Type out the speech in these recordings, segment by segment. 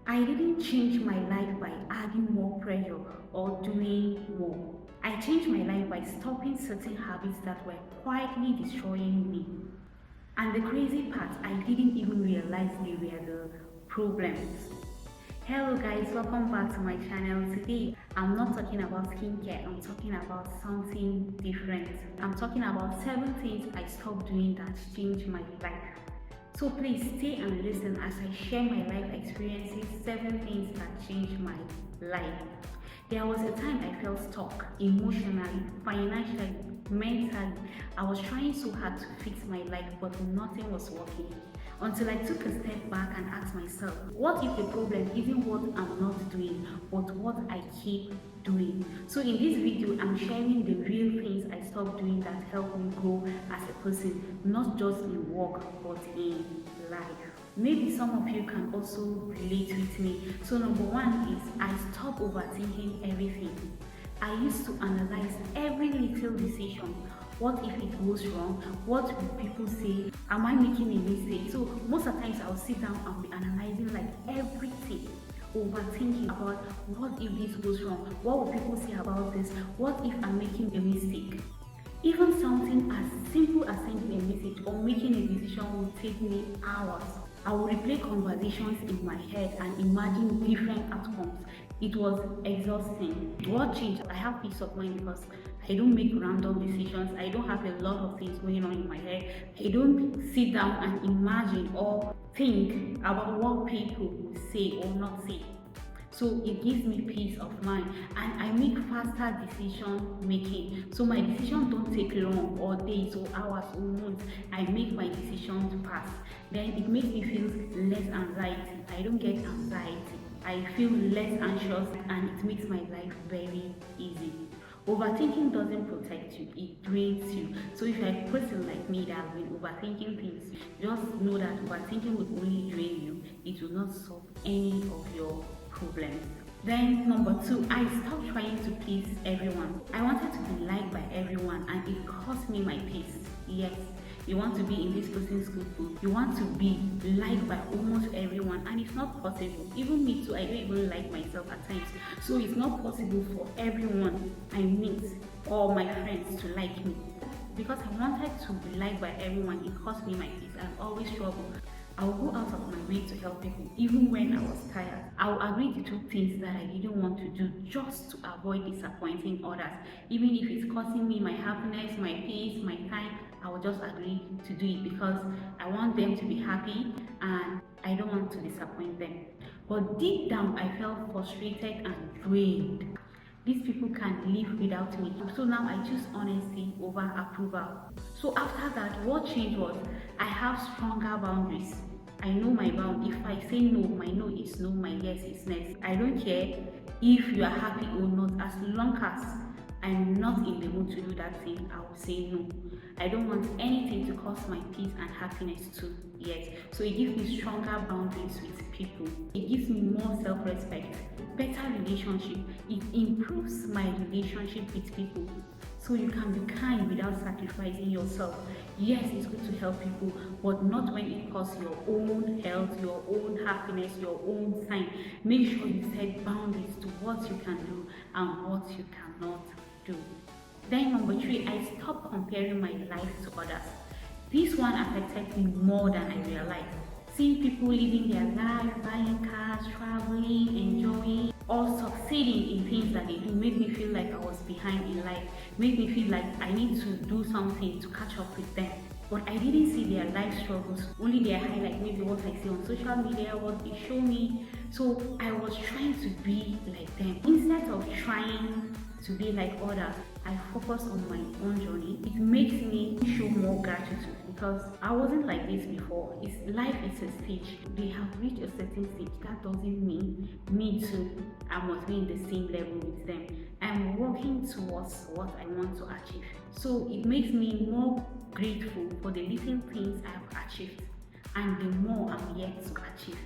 I didn't change my life by adding more pressure or doing more. I changed my life by stopping certain habits that were quietly destroying me. And the crazy part, I didn't even realize they were the problems. Hello guys, welcome back to my channel. Today I'm not talking about skincare, I'm talking about something different. I'm talking about 7 things I stopped doing that changed my life. So please stay and listen as I share my life experiences, 7 things that changed my life. There was a time I felt stuck emotionally, financially, mentally. I was trying so hard to fix my life, but nothing was working. Until I took a step back and asked myself, what if the problem isn't what I'm not doing, but what I keep doing? So in this video, I'm sharing the real things I stopped doing that helped me grow as a person, not just in work, but in life. Maybe some of you can also relate with me. So number 1 is I stopped overthinking everything. I used to analyze every little decision. What if it goes wrong? What will people say? Am I making a mistake? So most of the times I'll sit down and be analyzing like everything, overthinking about what if this goes wrong? What will people say about this? What if I'm making a mistake? Even something as simple as sending a message or making a decision will take me hours. I will replay conversations in my head and imagine different outcomes. It was exhausting. What changed? I have peace of mind because I don't make random decisions. I don't have a lot of things going on in my head. I don't sit down and imagine or think about what people will say or not say. So it gives me peace of mind and I make faster decision making. So my decisions don't take long or days or hours or months. I make my decisions fast. Then it makes me feel less anxiety. I don't get anxiety. I feel less anxious and it makes my life very easy. Overthinking doesn't protect you, it drains you. So if you're a person like me that has been overthinking things, just know that overthinking will only drain you. It will not solve any of your problems. Then number 2, I stopped trying to please everyone. I wanted to be liked by everyone and it cost me my peace. Yes, you want to be in this person's good book. You want to be liked by almost everyone and it's not possible. Even me too, I don't even like myself at times. So it's not possible for everyone I meet or my friends to like me. Because I wanted to be liked by everyone, it cost me my peace. I've always struggled. I will go out of my way to help people even when I was tired. I will agree to do things that I didn't want to do just to avoid disappointing others. Even if it's costing me my happiness, my peace, my time, I will just agree to do it because I want them to be happy and I don't want to disappoint them. But deep down, I felt frustrated and drained. These people can live without me. So now I choose honesty over approval. So after that, what changed was I have stronger boundaries. I know my bound. If I say no, my no is no, my yes is yes. I don't care if you are happy or not, as long as I'm not in the mood to do that thing, I will say no. I don't want anything to cause my peace and happiness too. Yes. So it gives me stronger boundaries with people. It gives me more self-respect, better relationship. It improves my relationship with people. So you can be kind without sacrificing yourself. Yes, it's good to help people, but not when it costs your own health, your own happiness, your own time. Make sure you set boundaries to what you can do and what you cannot do. Then number 3, I stopped comparing my life to others. This one affected me more than I realized. Seeing people living their life, buying cars, traveling, enjoying, or succeeding in things that they do made me feel like I was behind in life, made me feel like I need to do something to catch up with them. But I didn't see their life struggles, only their highlight, maybe what I see on social media, what they show me. So I was trying to be like them. Instead of trying to be like others, I focus on my own journey. It makes me show more gratitude because I wasn't like this before. Life is a stage. They have reached a certain stage. That doesn't mean me too, I must be in the same level with them. I'm working towards what I want to achieve. So it makes me more grateful for the little things I've achieved and the more I'm yet to achieve.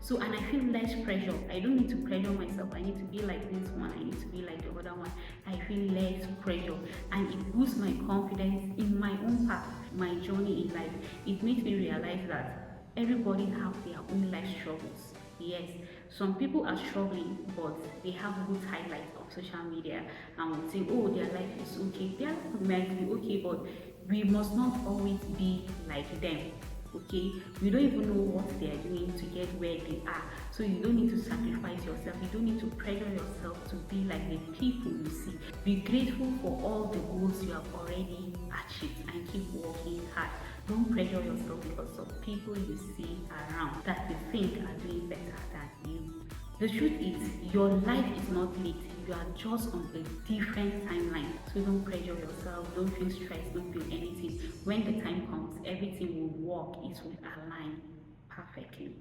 So, and I feel less pressure. I don't need to pressure myself. I need to be like this one. I need to be like the other one. I feel less pressure and it boosts my confidence in my own path, my journey in life. It makes me realize that everybody has their own life struggles. Yes, some people are struggling, but they have good highlights on social media and would think, oh, their life is okay. Their life might be okay, but we must not always be like them. Okay, we don't even know what they are doing to get where they are. So you don't need to sacrifice yourself. You don't need to pressure yourself to be like the people you see. Be grateful for all the goals you have already achieved and keep working hard. Don't pressure yourself because of people you see around that you think are doing better than you. The truth is, your life is not late. You are just on a different timeline. So don't pressure yourself. Don't feel stressed. Don't feel anything. When the time comes, everything will work. It will align perfectly.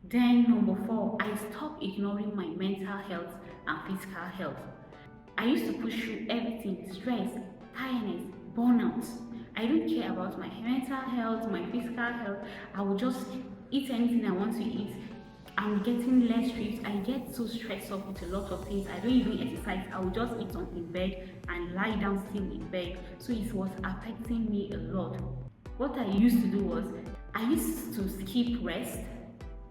Then number 4, I stopped ignoring my mental health and physical health. I used to push through everything, stress, tiredness, burnout. I don't care about my mental health, my physical health. I will just eat anything I want to eat. I'm getting less trips. I get so stressed out with a lot of things. I don't even exercise. I will just eat on in bed and lie down still in bed. So it was affecting me a lot. What I used to do was, I used to skip rest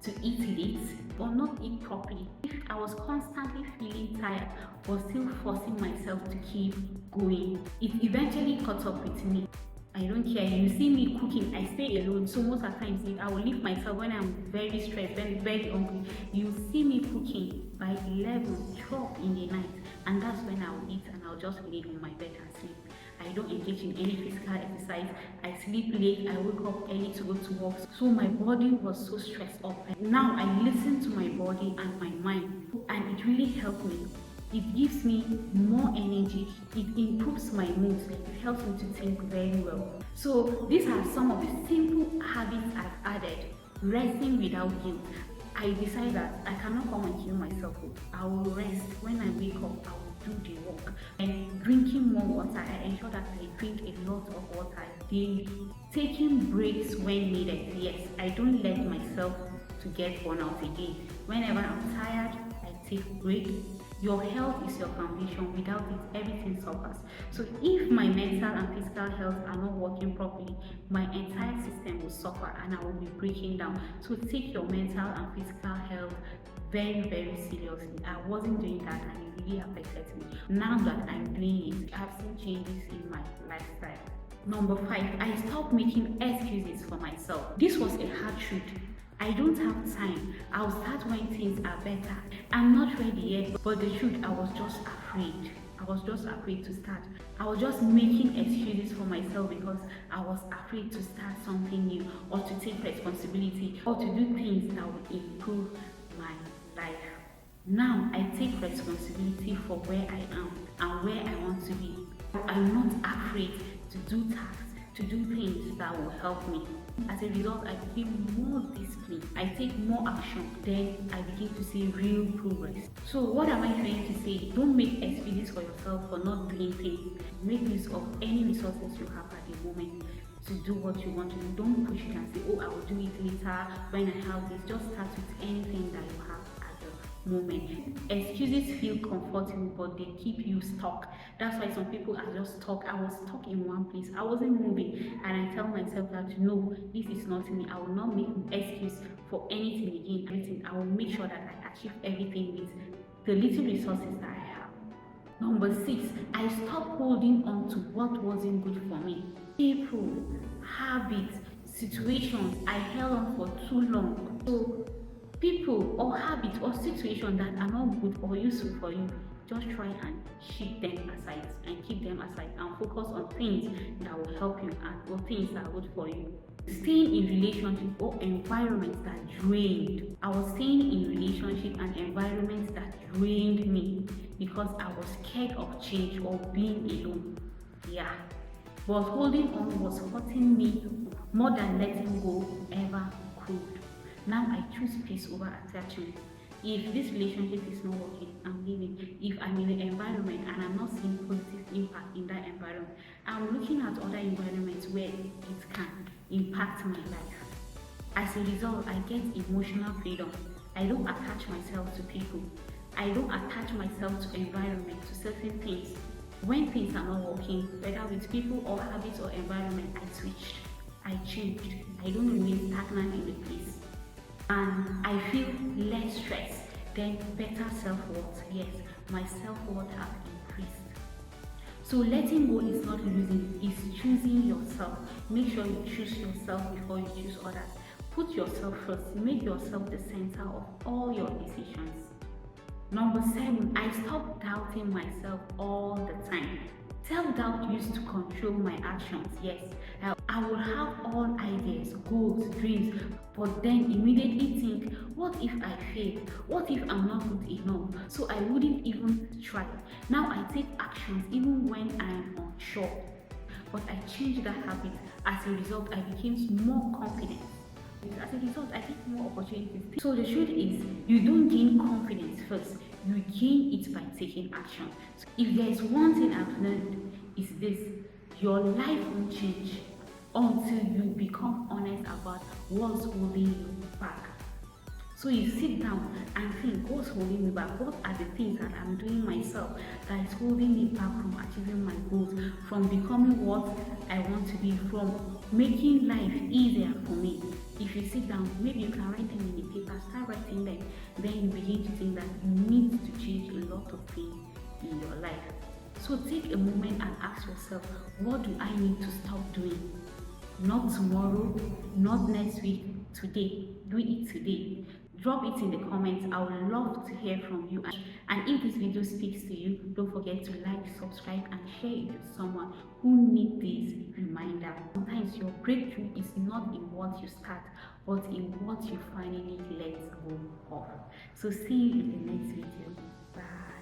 to eat late or not eat properly. I was constantly feeling tired but still forcing myself to keep going. It eventually caught up with me. I don't care. You see me cooking, I stay alone. So most of the times, I will leave myself when I'm very stressed, very hungry. You see me cooking by 11, 12 in the night, and that's when I will eat and I'll just lay on my bed and sleep. I don't engage in any physical exercise. I sleep late. I wake up early to go to work. So my body was so stressed up. And now I listen to my body and my mind, and it really helped me. It gives me more energy. It improves my mood. It helps me to think very well. So these are some of the simple habits I've added. Resting without guilt. I decide that I cannot come and kill myself. I will rest. When I wake up, I will do the work. And drinking more water. I ensure that I drink a lot of water daily. Taking breaks when needed. Yes, I don't let myself to get burnt out again. Whenever I'm tired, I take a break. Your health is your foundation. Without it, everything suffers. So if my mental and physical health are not working properly, my entire system will suffer and I will be breaking down. So take your mental and physical health very, very seriously. I wasn't doing that and it really affected me. Now that I'm doing it, I've seen changes in my lifestyle. Number 5, I stopped making excuses for myself. This was a hard truth. I don't have time. I'll start when things are better. I'm not ready yet, but the truth, I was just afraid. I was just afraid to start. I was just making excuses for myself because I was afraid to start something new or to take responsibility or to do things that would improve my life. Now I take responsibility for where I am and where I want to be. I'm not afraid to do tasks, to do things that will help me. As a result, I became more disciplined. I take more action. Then I begin to see real progress. So what am I trying to say? Don't make excuses for yourself for not doing things. Make use of any resources you have at the moment to do what you want to do. Don't push it and say, oh, I will do it later when I have this. Just start with anything that you have at the moment. Excuses feel comfortable, but they keep you stuck. That's why some people are just stuck. I was stuck in one place. I wasn't moving, and I tell myself that no, this is not me. I will not make an excuse for anything again. Everything. I will make sure that I achieve everything with the little resources that I have. Number 6, I stopped holding on to what wasn't good for me. People, habits, situations I held on for too long. So people or habits or situations that are not good or useful for you, just try and keep them aside and focus on things that will help you and or things that are good for you. Staying in relationship or environments that drained. I was staying in relationship and environments that drained me because I was scared of change or being alone. Yeah. But holding on was hurting me more than letting go ever could. Now I choose peace over attachment. If this relationship is not working, I'm leaving. If I'm in an environment and I'm not seeing positive impact in that environment, I'm looking at other environments where it can impact my life. As a result, I get emotional freedom. I don't attach myself to people. I don't attach myself to environment, to certain things. When things are not working, whether with people or habits or environment, I switched. I changed. I don't remain stagnant in the place. and I feel less stress, then better self-worth. Yes, my self-worth has increased. So letting go is not losing, it's choosing yourself. Make sure you choose yourself before you choose others. Put yourself first. Make yourself the center of all your decisions. Number 7, I stopped doubting myself all the time. Self-doubt used to control my actions, yes. I will have all ideas, goals, dreams, but then immediately think, what if I fail? What if I'm not good enough? So I wouldn't even try. Now I take actions even when I am unsure. But I changed that habit. As a result, I became more confident. As a result, I get more opportunities. So the truth is, you don't gain confidence first, you gain it by taking action. So if there is one thing I've learned, is this: your life won't change until you become honest about what's holding you back. So you sit down and think, what's holding me back? What are the things that I'm doing myself that is holding me back from achieving my goals, from becoming what I want to be, from making life easier for me? If you sit down, maybe you can write them in a paper, start writing them, then you begin to think that you need to change a lot of things in your life. So take a moment and ask yourself, what do I need to stop doing? Not tomorrow, not next week, today. Do it today. Drop it in the comments. I would love to hear from you. And if this video speaks to you, don't forget to like, subscribe, and share it with someone who needs this reminder. Sometimes your breakthrough is not in what you start, but in what you finally let go of. So see you in the next video. Bye.